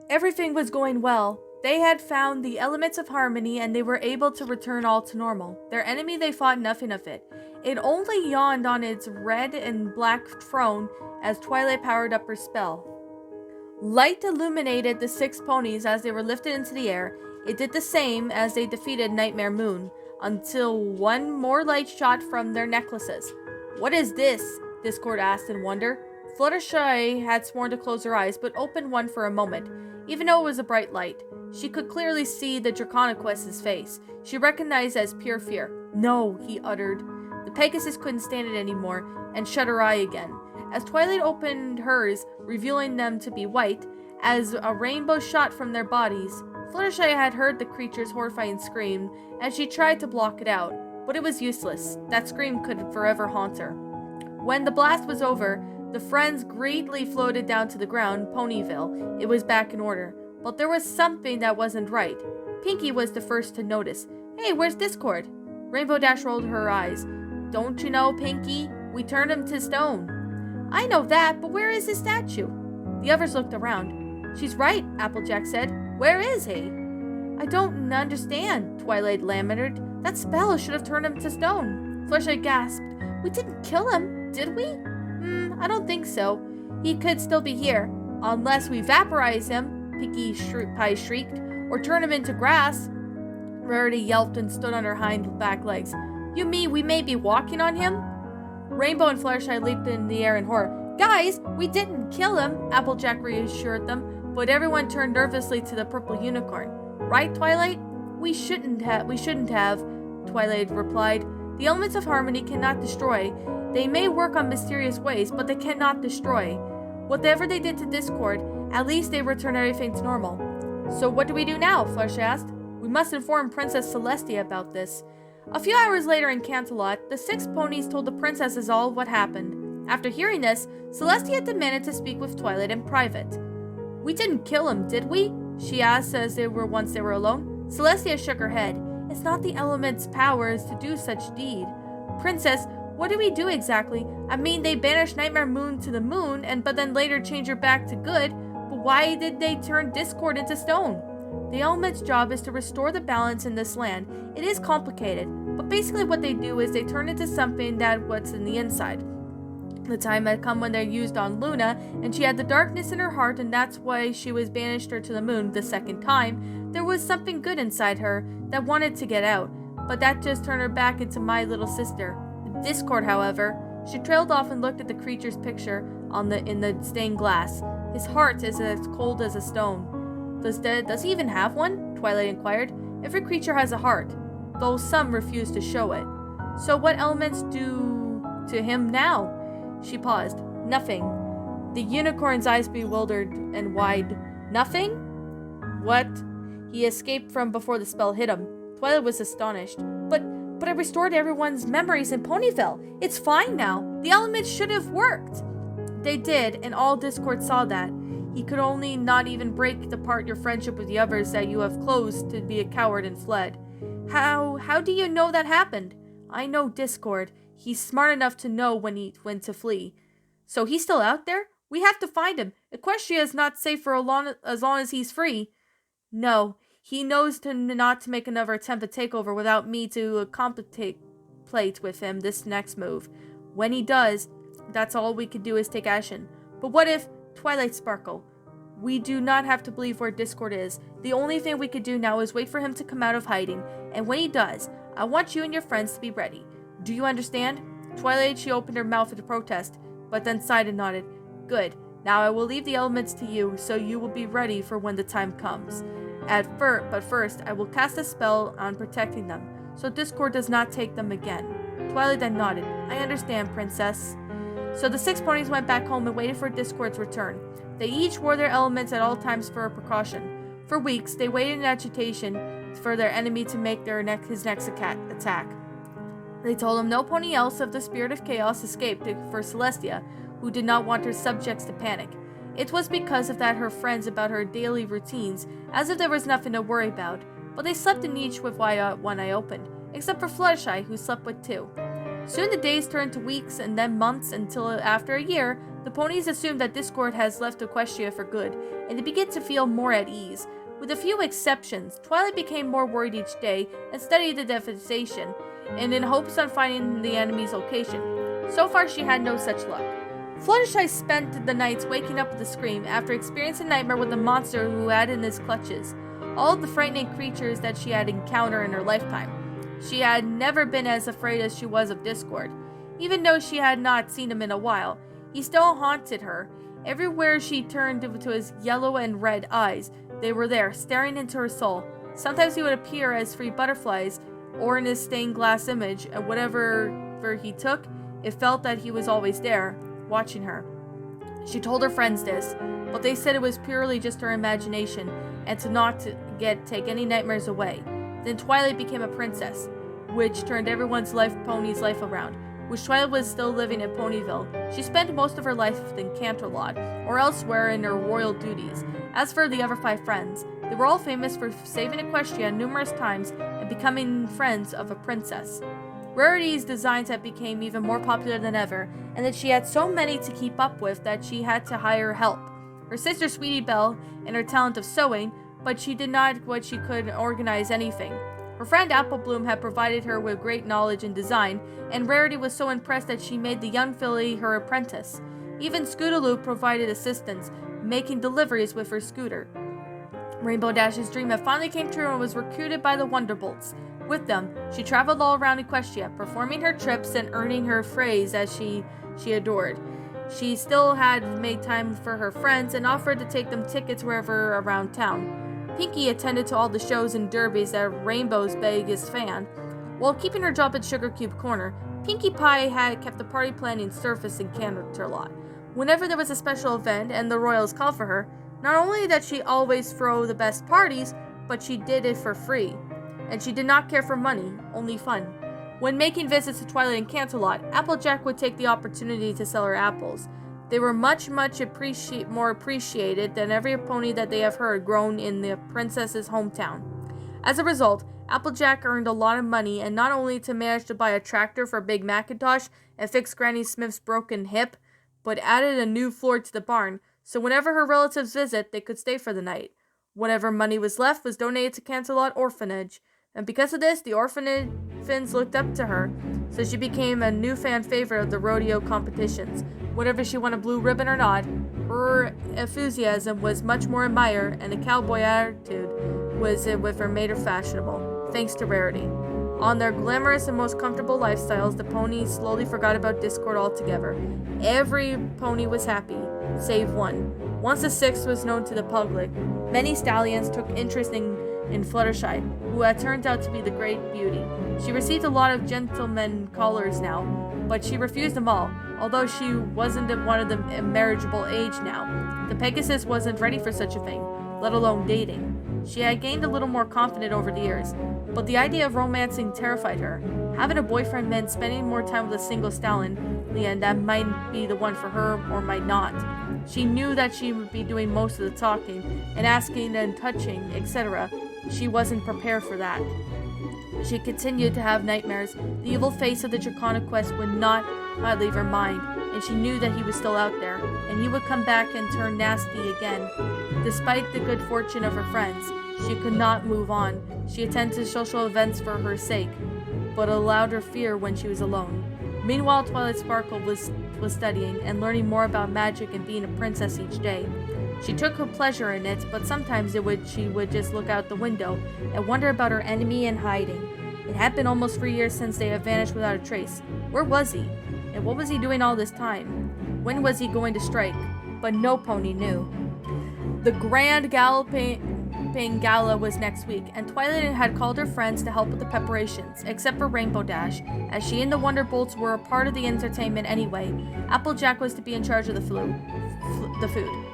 Everything was going well. They had found the elements of harmony and they were able to return all to normal. Their enemy, they thought nothing of it. It only yawned on its red and black throne as Twilight powered up her spell. Light illuminated the 6 ponies as they were lifted into the air. It did the same as they defeated Nightmare Moon, until one more light shot from their necklaces. "What is this?" Discord asked in wonder. Fluttershy had sworn to close her eyes, but opened one for a moment. Even though it was a bright light, she could clearly see the Draconiquest's face. She recognized it as pure fear. "No," he uttered. The Pegasus couldn't stand it anymore, and shut her eye again. As Twilight opened hers, revealing them to be white, as a rainbow shot from their bodies, Fluttershy had heard the creature's horrifying scream, and she tried to block it out, but it was useless. That scream could forever haunt her. When the blast was over, the friends greatly floated down to the ground, Ponyville. It was back in order, but there was something that wasn't right. Pinkie was the first to notice. "Hey, where's Discord?" Rainbow Dash rolled her eyes. "Don't you know, Pinkie? We turned him to stone." "I know that, but where is his statue?" The others looked around. "She's right," Applejack said. "Where is he?" "I don't understand," Twilight lamented. "That spell should have turned him to stone." Fluttershy gasped. "We didn't kill him, did we?" I don't think so. He could still be here. Unless we vaporize him," Pinkie Pie shrieked, "or turn him into grass." Rarity yelped and stood on her hind back legs. "You mean we may be walking on him?" Rainbow and Fluttershy leaped in the air in horror. "Guys, we didn't kill him," Applejack reassured them, but everyone turned nervously to the purple unicorn. "Right, Twilight?" We shouldn't have," Twilight replied. "The elements of harmony cannot destroy. They may work on mysterious ways, but they cannot destroy. Whatever they did to Discord, at least they returned everything to normal." "So what do we do now?" Fluttershy asked. "We must inform Princess Celestia about this." A few hours later in Canterlot, the 6 ponies told the princesses all what happened. After hearing this, Celestia demanded to speak with Twilight in private. "We didn't kill him, did we?" she asked as once they were alone. Celestia shook her head. "It's not the element's powers to do such deed. Princess, what do we do exactly? I mean, they banished Nightmare Moon to the moon, but then later changed her back to good. But why did they turn Discord into stone?" "The element's job is to restore the balance in this land. It is complicated, but basically what they do is they turn into something that what's in the inside. The time had come when they used on Luna, and she had the darkness in her heart, and that's why she was banished her to the moon the second time. There was something good inside her that wanted to get out, but that just turned her back into my little sister. Discord, however," she trailed off and looked at the creature's picture in the stained glass. "His heart is as cold as a stone." Does he even have one?" Twilight inquired. "Every creature has a heart, though some refuse to show it. So what elements do to him now?" She paused. "Nothing." The unicorn's eyes bewildered and wide. "Nothing? What?" "He escaped from before the spell hit him." Twilight was astonished. But I restored everyone's memories in Ponyville. It's fine now. The elements should have worked." "They did, and all Discord saw that. He could only not even break apart your friendship with the others that you have closed to be a coward and fled." How do you know that happened?" "I know Discord. He's smart enough to know when to flee." "So he's still out there? We have to find him. Equestria is not safe for as long as he's free." "No. He knows not to make another attempt at takeover without me to contemplate with him this next move. When he does, that's all we can do is take action. But what if—" Twilight sparkle. "We do not have to believe where Discord is. The only thing we could do now is wait for him to come out of hiding, and when he does, I want you and your friends to be ready. Do you understand?" Twilight, she opened her mouth to protest, but then sighed and nodded. "Good. Now I will leave the elements to you, so you will be ready for when the time comes. But first, I will cast a spell on protecting them, so Discord does not take them again." Twilight then nodded. "I understand, Princess." So the 6 ponies went back home and waited for Discord's return. They each wore their elements at all times for a precaution. For weeks, they waited in agitation for their enemy to make his next attack. They told him no pony else of the Spirit of Chaos escaped for Celestia, who did not want her subjects to panic. It was because of that her friends about her daily routines, as if there was nothing to worry about, but they slept in each with one eye open, except for Fluttershy, who slept with 2. Soon the days turned to weeks and then months until after a year, The ponies assume that Discord has left Equestria for good, and they begin to feel more at ease. With a few exceptions, Twilight became more worried each day and studied the devastation, and in hopes on finding the enemy's location. So far, she had no such luck. Fluttershy spent the nights waking up with a scream after experiencing a nightmare with a monster who had in his clutches all of the frightening creatures that she had encountered in her lifetime. She had never been as afraid as she was of Discord. Even though she had not seen him in a while, he still haunted her. Everywhere she turned to his yellow and red eyes, they were there, staring into her soul. Sometimes he would appear as free butterflies, or in his stained glass image, and whatever he took, it felt that he was always there, watching her. She told her friends this, but they said it was purely just her imagination, and to not take any nightmares away. Then Twilight became a princess, which turned everyone's pony's life around. Which Twilight was still living in Ponyville, she spent most of her life in Canterlot, or elsewhere in her royal duties. As for the other 5 friends, they were all famous for saving Equestria numerous times and becoming friends of a princess. Rarity's designs had become even more popular than ever, and that she had so many to keep up with that she had to hire help. Her sister Sweetie Belle and her talent of sewing, but she did not what she could organize anything. Her friend Apple Bloom had provided her with great knowledge in design, and Rarity was so impressed that she made the young filly her apprentice. Even Scootaloo provided assistance, making deliveries with her scooter. Rainbow Dash's dream had finally came true and was recruited by the Wonderbolts. With them, she traveled all around Equestria, performing her trips and earning her praise as she adored. She still had made time for her friends and offered to take them tickets wherever around town. Pinkie attended to all the shows and derbies that Rainbow's biggest fan. While keeping her job at Sugar Cube Corner, Pinkie Pie had kept the party planning surface in Canterlot. Whenever there was a special event and the royals called for her, not only did she always throw the best parties, but she did it for free. And she did not care for money, only fun. When making visits to Twilight and Canterlot, Applejack would take the opportunity to sell her apples. They were much more appreciated than every pony that they have heard grown in the princess's hometown. As a result, Applejack earned a lot of money, and not only to manage to buy a tractor for Big Macintosh and fix Granny Smith's broken hip, but added a new floor to the barn, so whenever her relatives visit, they could stay for the night. Whatever money was left was donated to Canterlot Orphanage, and because of this, the orphans looked up to her, so she became a new fan favorite of the rodeo competitions. Whether she won a blue ribbon or not, her enthusiasm was much more admired, and a cowboy attitude with her made her fashionable, thanks to Rarity. On their glamorous and most comfortable lifestyles, the ponies slowly forgot about Discord altogether. Every pony was happy, save one. Once the 6th was known to the public, many stallions took interest in Fluttershy, who had turned out to be the great beauty. She received a lot of gentlemen callers now, but she refused them all, although she wasn't one of the marriageable age now. The Pegasus wasn't ready for such a thing, let alone dating. She had gained a little more confident over the years, but the idea of romancing terrified her. Having a boyfriend meant spending more time with a single stallion, and that might be the one for her or might not. She knew that she would be doing most of the talking and asking and touching, etc. She wasn't prepared for that. She continued to have nightmares. The evil face of the Draconic Quest would not leave her mind, and she knew that he was still out there, and he would come back and turn nasty again. Despite the good fortune of her friends, she could not move on. She attended social events for her sake, but allowed her fear when she was alone. Meanwhile, Twilight Sparkle was studying and learning more about magic and being a princess each day. She took her pleasure in it, but sometimes she would just look out the window and wonder about her enemy and hiding. It had been almost 3 years since they had vanished without a trace. Where was he? And what was he doing all this time? When was he going to strike? But no pony knew. The Grand Galloping Gala was next week, and Twilight had called her friends to help with the preparations, except for Rainbow Dash, as she and the Wonderbolts were a part of the entertainment anyway. Applejack was to be in charge of the food.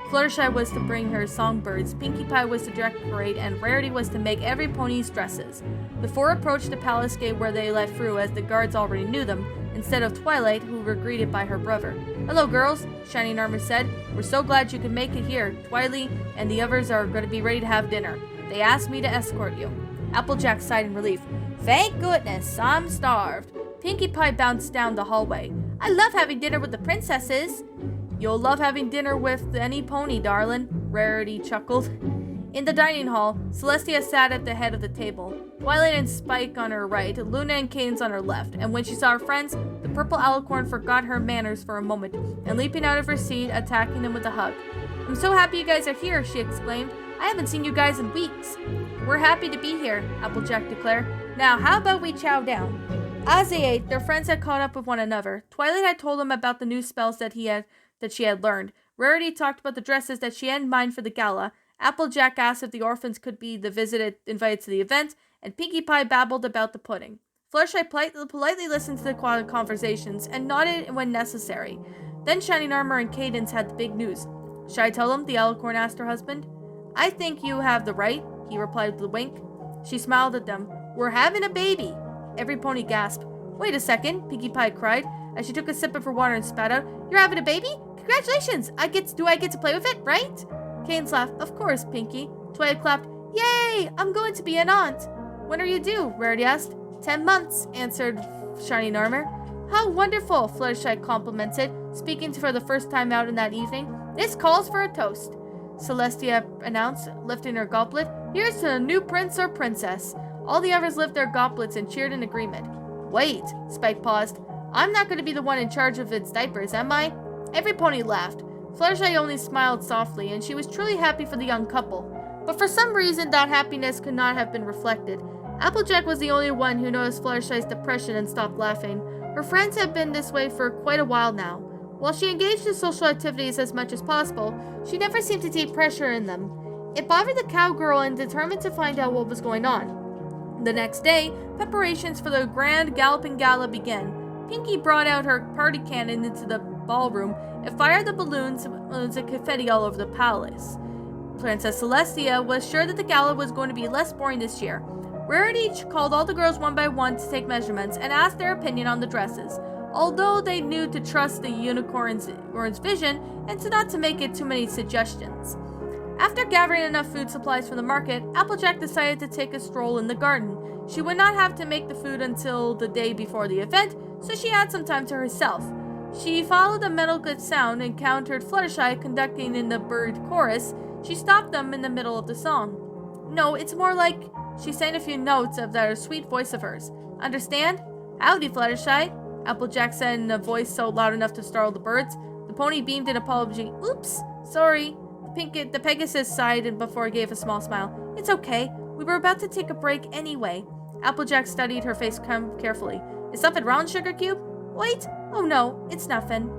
Fluttershy was to bring her songbirds, Pinkie Pie was to direct the parade, and Rarity was to make every pony's dresses. The 4 approached the palace gate where they let through, as the guards already knew them, instead of Twilight, who were greeted by her brother. "Hello, girls," Shining Armor said. "We're so glad you could make it here. Twilight and the others are going to be ready to have dinner. They asked me to escort you." Applejack sighed in relief. "Thank goodness, I'm starved." Pinkie Pie bounced down the hallway. "I love having dinner with the princesses." You'll love having dinner with any pony, darling, Rarity chuckled. In the dining hall, Celestia sat at the head of the table. Twilight and Spike on her right, Luna and Cadence on her left, and when she saw her friends, the purple alicorn forgot her manners for a moment, and leaping out of her seat, attacking them with a hug. I'm so happy you guys are here, she exclaimed. I haven't seen you guys in weeks. We're happy to be here, Applejack declared. Now, how about we chow down? As they ate, their friends had caught up with one another. Twilight had told them about the new spells that she had learned. Rarity talked about the dresses that she had in mind for the gala. Applejack asked if the orphans could be invited to the event, and Pinkie Pie babbled about the pudding. Fluttershy politely listened to the conversations and nodded when necessary. Then Shining Armor and Cadence had the big news. Should I tell them? The alicorn asked her husband. I think you have the right, he replied with a wink. She smiled at them. We're having a baby. Every pony gasped. Wait a second, Pinkie Pie cried, as she took a sip of her water and spat out. You're having a baby? Congratulations! Do I get to play with it, right? Cadence laughed. Of course, Pinkie. Twilight clapped. Yay! I'm going to be an aunt. When are you due? Rarity asked. 10 months, answered Shining Armor. How wonderful, Fluttershy complimented, speaking for the first time out in that evening. This calls for a toast, Celestia announced, lifting her goblet. Here's to the new prince or princess. All the others lifted their goblets and cheered in agreement. Wait, Spike paused. I'm not going to be the one in charge of its diapers, am I? Every pony laughed. Fluttershy only smiled softly, and she was truly happy for the young couple. But for some reason, that happiness could not have been reflected. Applejack was the only one who noticed Fluttershy's depression and stopped laughing. Her friends had been this way for quite a while now. While she engaged in social activities as much as possible, she never seemed to take pressure in them. It bothered the cowgirl and determined to find out what was going on. The next day, preparations for the grand galloping gala began. Pinkie brought out her party cannon into the ballroom and fired the balloons and confetti all over the palace. Princess Celestia was sure that the gala was going to be less boring this year. Rarity called all the girls one by one to take measurements and asked their opinion on the dresses, although they knew to trust the unicorn's vision and not to make it too many suggestions. After gathering enough food supplies from the market, Applejack decided to take a stroll in the garden. She would not have to make the food until the day before the event, so she had some time to herself. She followed the metal-good sound and encountered Fluttershy conducting in the bird chorus. She stopped them in the middle of the song. No, it's more like she sang a few notes of that sweet voice of hers. Understand? Howdy, Fluttershy, Applejack said in a voice so loud enough to startle the birds. The pony beamed in apology. Oops, sorry. The Pegasus sighed before it gave a small smile. It's okay. We were about to take a break anyway. Applejack studied her face carefully. Is something wrong, Sugar Cube? Wait. Oh no, it's nothing.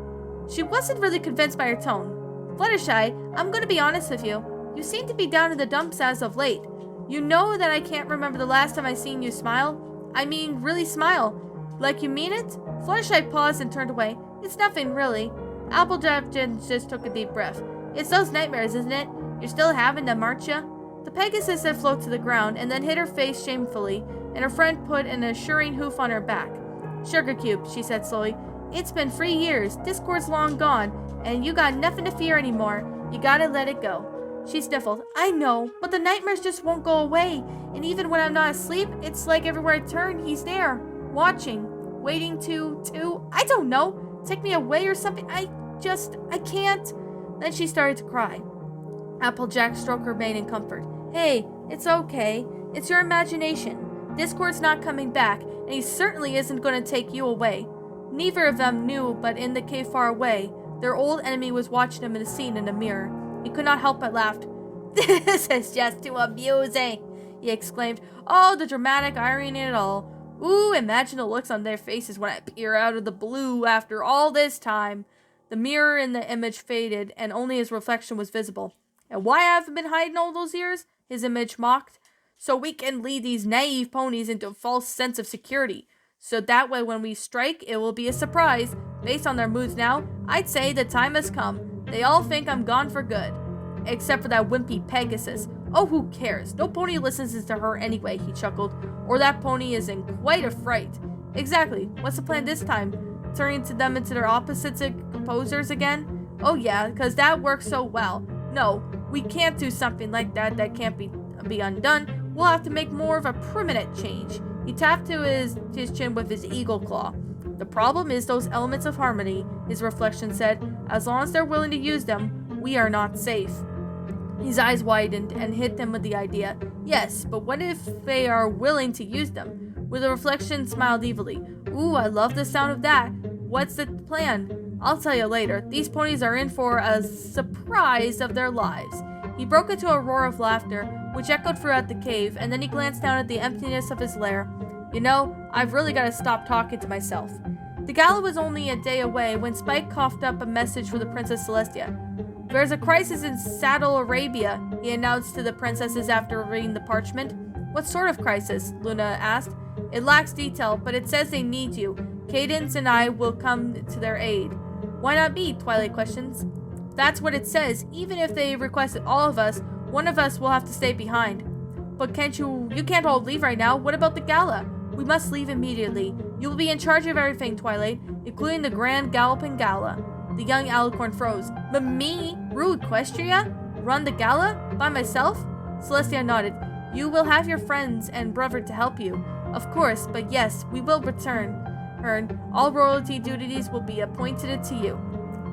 She wasn't really convinced by her tone. Fluttershy, I'm going to be honest with you. You seem to be down in the dumps as of late. You know that I can't remember the last time I seen you smile. I mean, really smile. Like you mean it? Fluttershy paused and turned away. It's nothing, really. Applejack just took a deep breath. It's those nightmares, isn't it? You're still having them, aren't you? The Pegasus had floated to the ground and then hit her face shamefully, and her friend put an assuring hoof on her back. Sugar Cube, she said slowly. It's been 3 years. Discord's long gone, and you got nothing to fear anymore. You gotta let it go. She sniffled. I know, but the nightmares just won't go away, and even when I'm not asleep, it's like everywhere I turn, he's there, watching, waiting to, I don't know, take me away or something. I can't. Then she started to cry. Applejack stroked her mane in comfort. Hey, it's okay. It's your imagination. Discord's not coming back, and he certainly isn't going to take you away. Neither of them knew, but in the cave far away, their old enemy was watching them in a scene in a mirror. He could not help but laugh. This is just too amusing, he exclaimed. Oh, the dramatic irony in it all. Ooh, imagine the looks on their faces when I peer out of the blue after all this time. The mirror in the image faded, and only his reflection was visible. And why have I been hiding all those years? His image mocked. So we can lead these naive ponies into a false sense of security. So that way when we strike, it will be a surprise. Based on their moods now, I'd say the time has come. They all think I'm gone for good. Except for that wimpy Pegasus. Oh, who cares? No pony listens to her anyway, he chuckled. Or that pony is in quite a fright. Exactly. What's the plan this time? Turning them into their opposites composers again? Oh yeah, because that works so well. No, we can't do something like that can't be undone. We'll have to make more of a permanent change. He tapped to his chin with his eagle claw. The problem is those elements of harmony, his reflection said. As long as they're willing to use them, we are not safe. His eyes widened and hit them with the idea. Yes, but what if they are willing to use them? With a reflection, smiled evilly. Ooh, I love the sound of that. What's the plan? I'll tell you later. These ponies are in for a surprise of their lives. He broke into a roar of laughter, which echoed throughout the cave, and then he glanced down at the emptiness of his lair. You know, I've really got to stop talking to myself. The gala was only a day away when Spike coughed up a message for the Princess Celestia. There's a crisis in Saddle Arabia, he announced to the princesses after reading the parchment. What sort of crisis? Luna asked. It lacks detail, but it says they need you. Cadence and I will come to their aid. Why not me? Twilight questions. That's what it says. Even if they requested all of us, one of us will have to stay behind. But you can't all leave right now. What about the gala? We must leave immediately. You will be in charge of everything, Twilight, including the Grand Galloping Gala. The young Alicorn froze. But me? Rue Equestria? Run the gala? By myself? Celestia nodded. You will have your friends and brother to help you. Of course, but yes, we will return. All royalty duties will be appointed to you.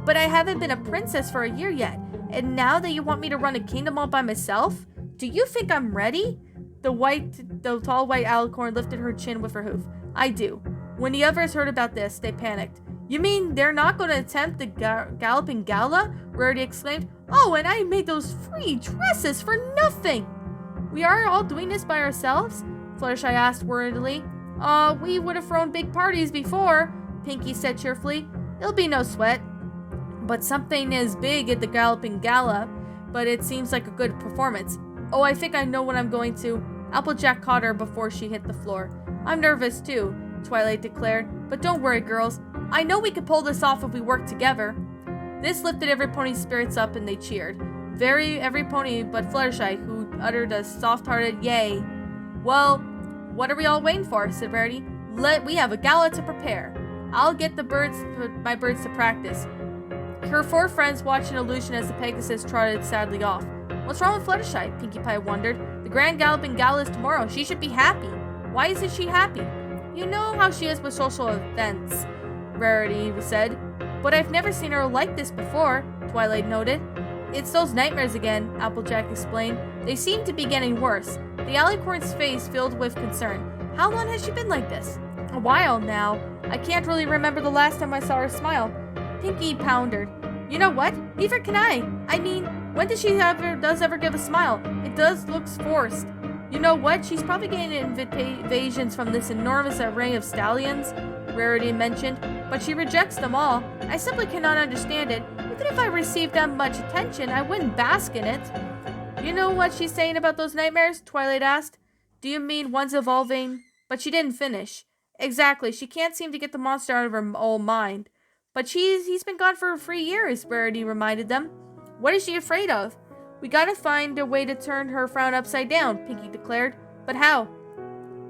But I haven't been a princess for a year yet, and now that you want me to run a kingdom all by myself? Do you think I'm ready? The tall white Alicorn lifted her chin with her hoof. I do. When the others heard about this, they panicked. You mean they're not going to attempt the Galloping Gala? Rarity exclaimed. Oh, and I made those free dresses for nothing! We are all doing this by ourselves? Fluttershy asked worriedly. We would have thrown big parties before, Pinkie said cheerfully. It'll be no sweat. But something is big at the Galloping Gala, but it seems like a good performance. Oh, I think I know what I'm going to. Applejack caught her before she hit the floor. I'm nervous too, Twilight declared. But don't worry, girls. I know we can pull this off if we work together. This lifted every pony's spirits up and they cheered. Every pony but Fluttershy, who uttered a soft-hearted yay. Well, what are we all waiting for? Said Rarity. We have a gala to prepare. I'll get my birds to practice. Her four friends watched in illusion as the Pegasus trotted sadly off. What's wrong with Fluttershy? Pinkie Pie wondered. The Grand Galloping Gala is tomorrow. She should be happy. Why isn't she happy? You know how she is with social events, Rarity said. But I've never seen her like this before, Twilight noted. It's those nightmares again, Applejack explained. They seem to be getting worse. The Alicorn's face filled with concern. How long has she been like this? A while now. I can't really remember the last time I saw her smile. Pinkie pondered. You know what? Neither can I. I mean, when does she ever give a smile? It does look forced. You know what? She's probably getting invasions from this enormous array of stallions, Rarity mentioned, but she rejects them all. I simply cannot understand it. Even if I received that much attention, I wouldn't bask in it. You know what she's saying about those nightmares? Twilight asked. Do you mean one's evolving? But she didn't finish. Exactly. She can't seem to get the monster out of her old mind. But he's been gone for 3 years, Rarity reminded them. What is she afraid of? We gotta find a way to turn her frown upside down, Pinkie declared. But how?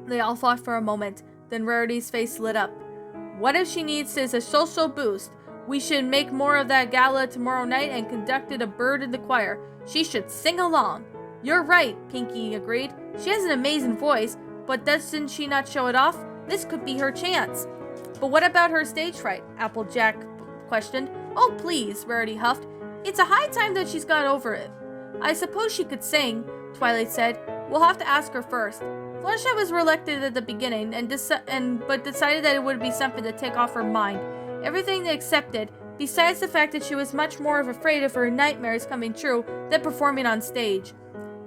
They all thought for a moment. Then Rarity's face lit up. What if she needs is a social boost? We should make more of that gala tomorrow night and conducted a bird in the choir. She should sing along. You're right, Pinkie agreed. She has an amazing voice, but doesn't she not show it off? This could be her chance. But what about her stage fright? Applejack questioned. Oh, please, Rarity huffed. It's a high time that she's got over it. I suppose she could sing, Twilight said. We'll have to ask her first. Fluttershy was reluctant at the beginning, but decided that it would be something to take off her mind. Everything they accepted, besides the fact that she was much more afraid of her nightmares coming true than performing on stage.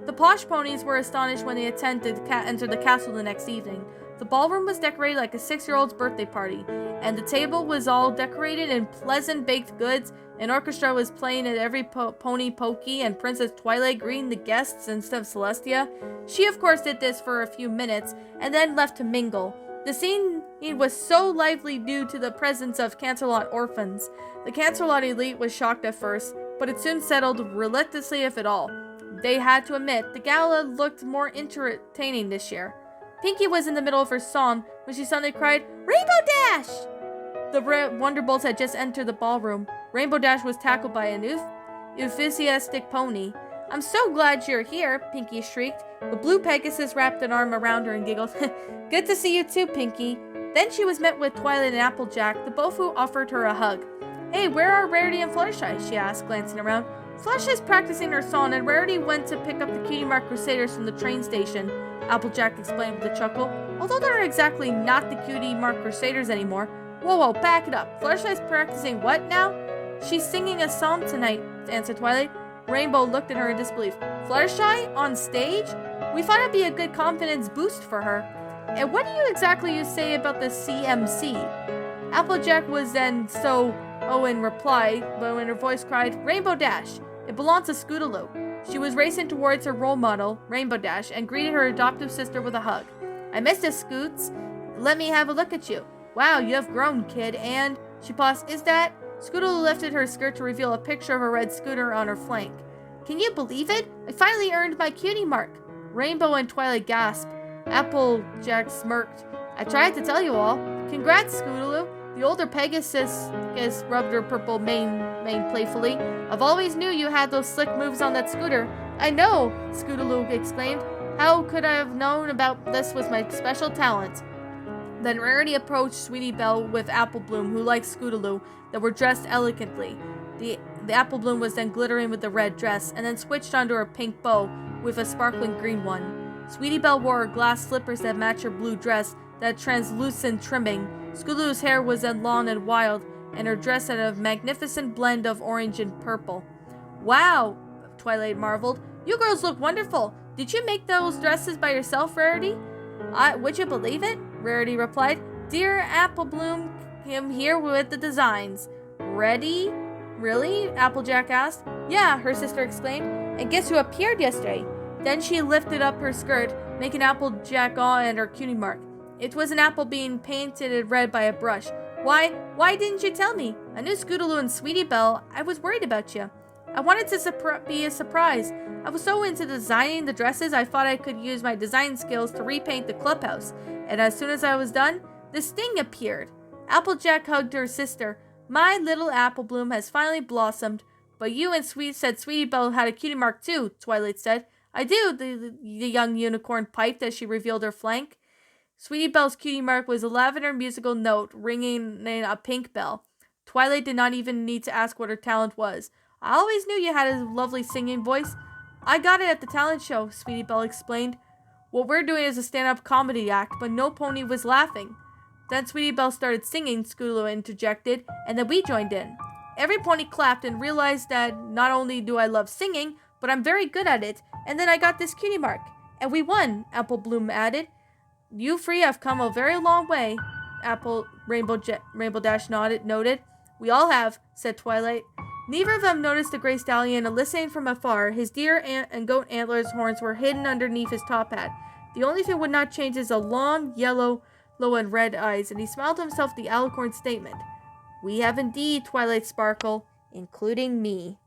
The posh ponies were astonished when they attempted to enter the castle the next evening. The ballroom was decorated like a 6-year-old's birthday party, and the table was all decorated in pleasant baked goods. An orchestra was playing at every pony pokey, and Princess Twilight greeting the guests instead of Celestia. She, of course, did this for a few minutes, and then left to mingle. The scene was so lively due to the presence of Canterlot orphans. The Canterlot elite was shocked at first, but it soon settled relentlessly if at all. They had to admit, the gala looked more entertaining this year. Pinkie was in the middle of her song when she suddenly cried, Rainbow Dash! The Wonderbolts had just entered the ballroom. Rainbow Dash was tackled by an enthusiastic pony. I'm so glad you're here, Pinkie shrieked. The blue Pegasus wrapped an arm around her and giggled. Good to see you too, Pinkie. Then she was met with Twilight and Applejack, the both who offered her a hug. Hey, where are Rarity and Fluttershy? She asked, glancing around. Fluttershy's practicing her song, and Rarity went to pick up the Cutie Mark Crusaders from the train station, Applejack explained with a chuckle. Although they're exactly not the Cutie Mark Crusaders anymore. Whoa, back it up. Fluttershy's practicing what now? She's singing a song tonight, answered Twilight. Rainbow looked at her in disbelief. Fluttershy? On stage? We thought it'd be a good confidence boost for her. And what do you exactly say about the CMC? Applejack was then in reply, but when her voice cried, Rainbow Dash! It belonged to Scootaloo. She was racing towards her role model, Rainbow Dash, and greeted her adoptive sister with a hug. I missed it, Scoots. Let me have a look at you. Wow, you have grown, kid, and... She paused. Is that... Scootaloo lifted her skirt to reveal a picture of a red scooter on her flank. Can you believe it? I finally earned my cutie mark. Rainbow and Twilight gasped. Applejack smirked. I tried to tell you all. Congrats, Scootaloo. The older Pegasus rubbed her purple mane playfully. I've always knew you had those slick moves on that scooter. I know, Scootaloo exclaimed. How could I have known about this was my special talent? Then Rarity approached Sweetie Belle with Apple Bloom, who liked Scootaloo, that were dressed elegantly. The Apple Bloom was then glittering with the red dress, and then switched onto her pink bow with a sparkling green one. Sweetie Belle wore her glass slippers that matched her blue dress that had translucent trimming. Scootaloo's hair was then long and wild, and her dress had a magnificent blend of orange and purple. Wow, Twilight marveled. You girls look wonderful. Did you make those dresses by yourself, Rarity? Would you believe it? Rarity replied. Dear Apple Bloom, I'm here with the designs. Ready? Really? Applejack asked. Yeah, her sister exclaimed. And guess who appeared yesterday? Then she lifted up her skirt, making Applejack awe and her cutie mark. It was an apple being painted red by a brush. Why didn't you tell me? I knew Scootaloo and Sweetie Belle. I was worried about you. I wanted to be a surprise. I was so into designing the dresses, I thought I could use my design skills to repaint the clubhouse. And as soon as I was done, this thing appeared. Applejack hugged her sister. My little Apple Bloom has finally blossomed. But you and Sweetie Belle had a cutie mark too, Twilight said. I do, the young unicorn piped as she revealed her flank. Sweetie Belle's cutie mark was a lavender musical note ringing in a pink bell. Twilight did not even need to ask what her talent was. I always knew you had a lovely singing voice. I got it at the talent show, Sweetie Belle explained. What we're doing is a stand-up comedy act, but no pony was laughing. Then Sweetie Belle started singing, Scootaloo interjected, and then we joined in. Every pony clapped and realized that not only do I love singing, but I'm very good at it, and then I got this cutie mark. And we won, Apple Bloom added. You three have come a very long way, Rainbow Dash noted. We all have, said Twilight. Neither of them noticed the gray stallion, and listening from afar, his deer and goat antlers horns were hidden underneath his top hat. The only thing would not change is the long, yellow and red eyes, and he smiled to himself the alicorn statement. We have indeed, Twilight Sparkle, including me.